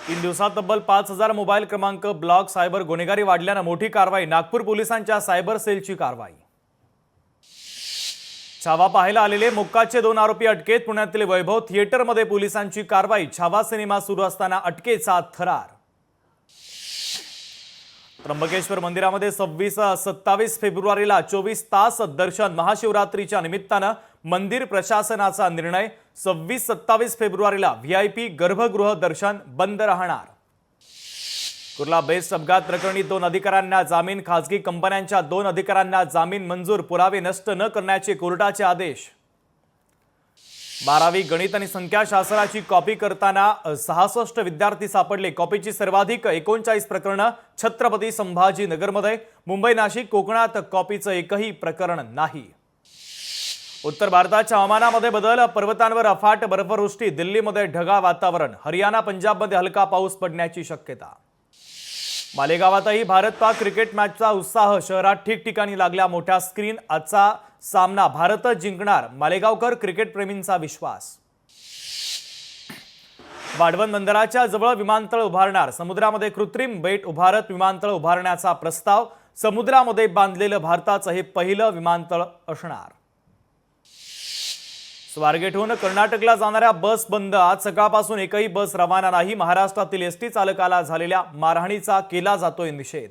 तीन दिवसात तब्बल 5,000 मोबाईल क्रमांक ब्लॉक. सायबर गुन्हेगारी वाढल्यानं मोठी कारवाई. नागपूर पोलिसांच्या सायबर सेलची कारवाई. छावा पाहायला आलेले मोक्काचे 2 आरोपी अटकेत. पुण्यातील वैभव थिएटरमध्ये पोलिसांची कारवाई. छावा सिनेमा सुरू असताना अटकेचा थरार. त्र्यंबकेश्वर मंदिरामध्ये 26-27 फेब्रुवारीला 24 तास दर्शन. महाशिवरात्रीच्या निमित्तानं मंदिर प्रशासनाचा निर्णय. 26-27 फेब्रुवारीला व्हीआयपी गर्भगृह दर्शन बंद राहणार. कुर्ला बेस्ट अपघात प्रकरणी 2 अधिकाऱ्यांना जामीन. खासगी कंपन्यांच्या 2 अधिकाऱ्यांना जामीन मंजूर. पुरावे नष्ट न करण्याचे कोर्टाचे आदेश. 12वी गणित आणि संख्याशास्त्राची कॉपी करताना 66 विद्यार्थी सापडले. कॉपीची सर्वाधिक 39 प्रकरणं छत्रपती संभाजीनगरमध्ये. मुंबई नाशिक कोकणात कॉपीचं एकही प्रकरण नाही. उत्तर भारताच्या हवामानामध्ये बदल. पर्वतांवर अफाट बर्फवृष्टी. दिल्लीमध्ये ढगाळ वातावरण. हरियाणा पंजाबमध्ये हलका पाऊस पडण्याची शक्यता. मालेगावातही भारत पाक क्रिकेट मॅचचा उत्साह. शहरात ठिकठिकाणी लागल्या मोठ्या स्क्रीन. आजचा सामना भारतच जिंकणार. मालेगावकर क्रिकेट प्रेमींचा विश्वास. वाढवण बंदराच्या जवळ विमानतळ उभारणार. समुद्रामध्ये कृत्रिम बेट उभारत विमानतळ उभारण्याचा प्रस्ताव. समुद्रामध्ये बांधलेलं भारताचं हे पहिलं विमानतळ असणार. स्वारगेटहून कर्नाटकला जाणाऱ्या बस बंद. आज सकाळपासून एकही बस रवाना नाही. महाराष्ट्रातील एसटी चालकाला झालेल्या मारहाणीचा केला जातोय निषेध.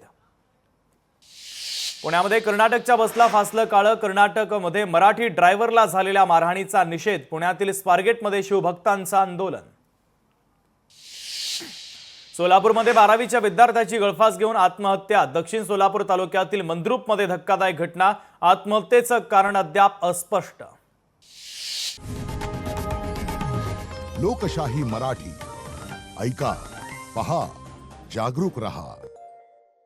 पुण्यामध्ये कर्नाटकच्या बसला फासलं काळं. कर्नाटकमध्ये मराठी ड्रायव्हरला झालेल्या मारहाणीचा निषेध. पुण्यातील स्वारगेटमध्ये शिवभक्तांचं आंदोलन. सोलापूरमध्ये 12वीच्या विद्यार्थ्याची गळफास घेऊन आत्महत्या. दक्षिण सोलापूर तालुक्यातील मंद्रुपमध्ये धक्कादायक घटना. आत्महत्येचं कारण अद्याप अस्पष्ट. लोकशाही मराठी ऐका, पहा, जागरूक रहा.